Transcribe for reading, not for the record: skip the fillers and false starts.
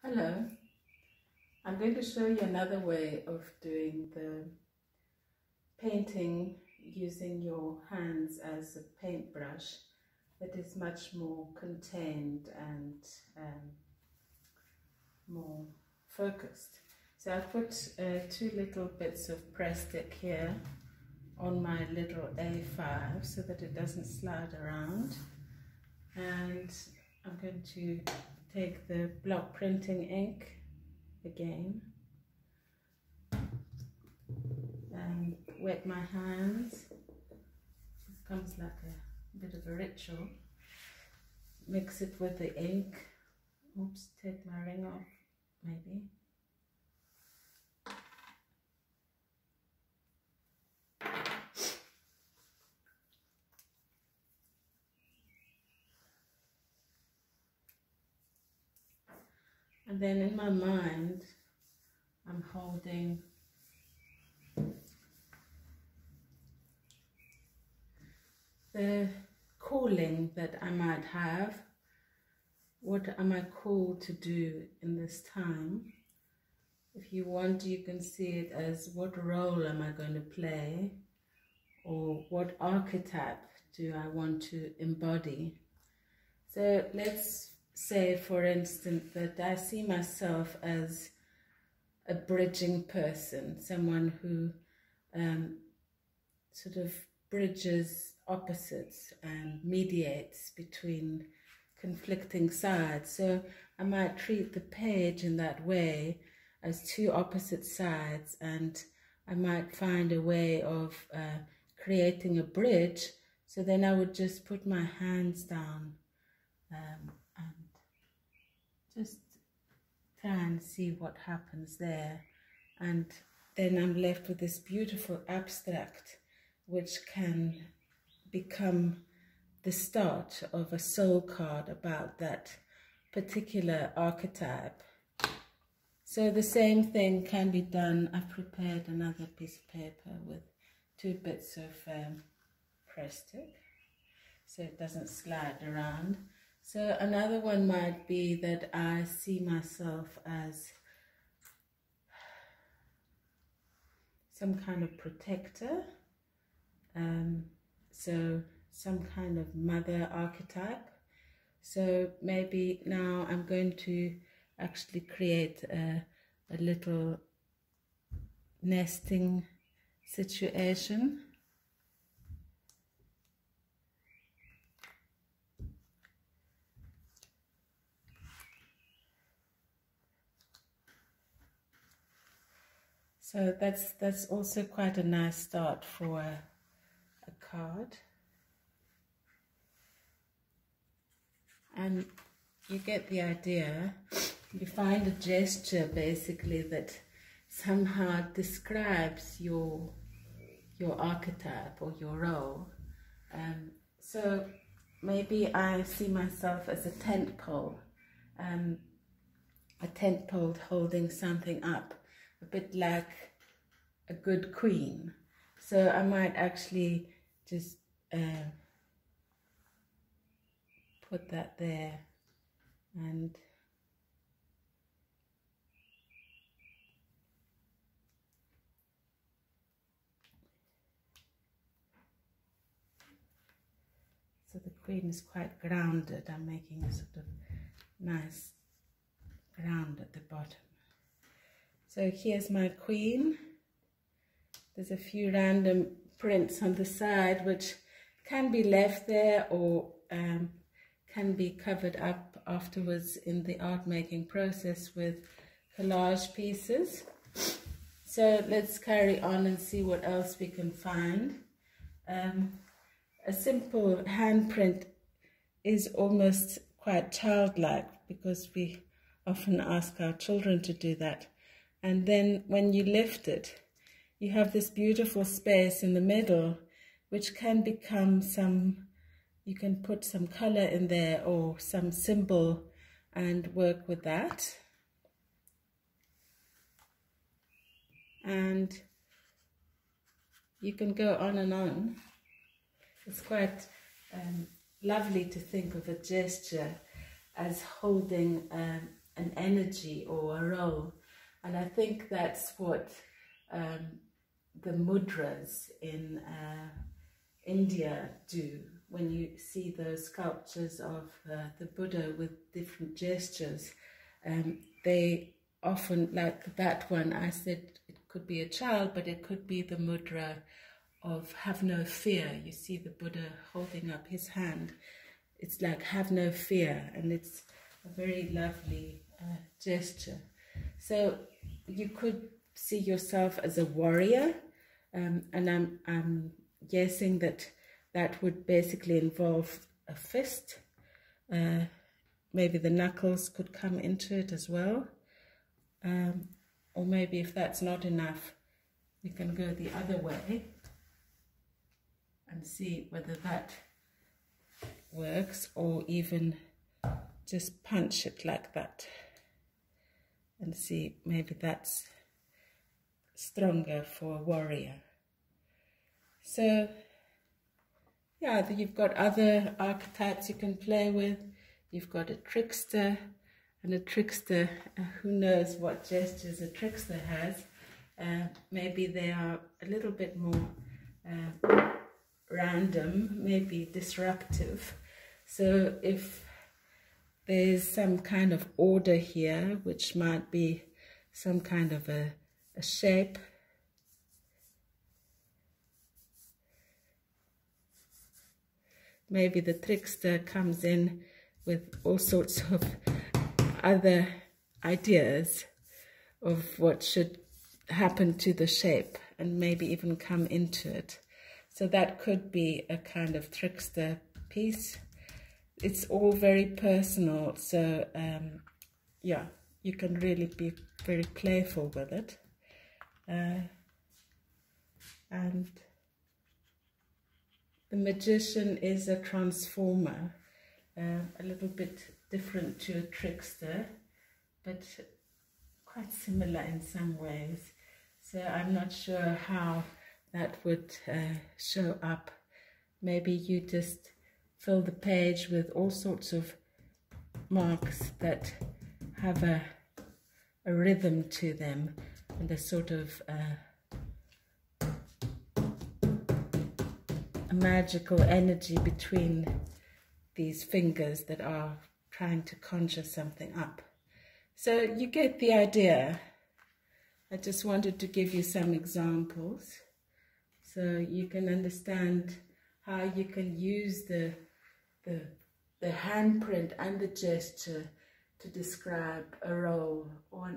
Hello, I'm going to show you another way of doing the painting using your hands as a paintbrush that is much more contained and more focused. So I've put two little bits of press stick here on my little A5 so that it doesn't slide around, and I'm going to take the block printing ink again and wet my hands. It becomes like a bit of a ritual. Mix it with the ink. Oops, take my ring off maybe. And then in my mind, I'm holding the calling that I might have. What am I called to do in this time? If you want, you can see it as what role am I going to play, or what archetype do I want to embody. So let's say, for instance, that I see myself as a bridging person, someone who sort of bridges opposites and mediates between conflicting sides. So I might treat the page in that way, as two opposite sides, and I might find a way of creating a bridge. So then I would just put my hands down and just try and see what happens there, and then I'm left with this beautiful abstract which can become the start of a soul card about that particular archetype. So the same thing can be done. I've prepared another piece of paper with two bits of press stick so it doesn't slide around. So another one might be that I see myself as some kind of protector, so some kind of mother archetype. So maybe now I'm going to actually create a little nesting situation. So that's also quite a nice start for a card. And you get the idea. You find a gesture basically that somehow describes your archetype or your role. So maybe I see myself as a tent pole holding something up, a bit like a good queen. So I might actually just put that there, and so the queen is quite grounded. I'm making a sort of nice ground at the bottom. So here's my queen. There's a few random prints on the side which can be left there or can be covered up afterwards in the art making process with collage pieces. So let's carry on and see what else we can find. A simple handprint is almost quite childlike because we often ask our children to do that. And then when you lift it, you have this beautiful space in the middle, which can become you can put some color in there or some symbol and work with that. And you can go on and on. It's quite lovely to think of a gesture as holding an energy or a role. And I think that's what the mudras in India do. When you see those sculptures of the Buddha with different gestures, they often, like that one, I said it could be a child, but it could be the mudra of have no fear. You see the Buddha holding up his hand. It's like have no fear, and it's a very lovely gesture. So you could see yourself as a warrior, and I'm guessing that that would basically involve a fist. Maybe the knuckles could come into it as well. Or maybe if that's not enough, we can go the other way and see whether that works, or even just punch it like that and see maybe that's stronger for a warrior. So yeah, you've got other archetypes you can play with. You've got a trickster, and a trickster, who knows what gestures a trickster has. Maybe they are a little bit more random, maybe disruptive. So if there's some kind of order here, which might be some kind of a shape, maybe the trickster comes in with all sorts of other ideas of what should happen to the shape, and maybe even come into it. So that could be a kind of trickster piece. It's all very personal, so yeah, you can really be very playful with it. And the magician is a transformer, a little bit different to a trickster, but quite similar in some ways. So I'm not sure how that would show up. Maybe you just fill the page with all sorts of marks that have a rhythm to them, and a sort of a magical energy between these fingers that are trying to conjure something up. So you get the idea. I just wanted to give you some examples so you can understand how you can use the handprint and the gesture to describe a role or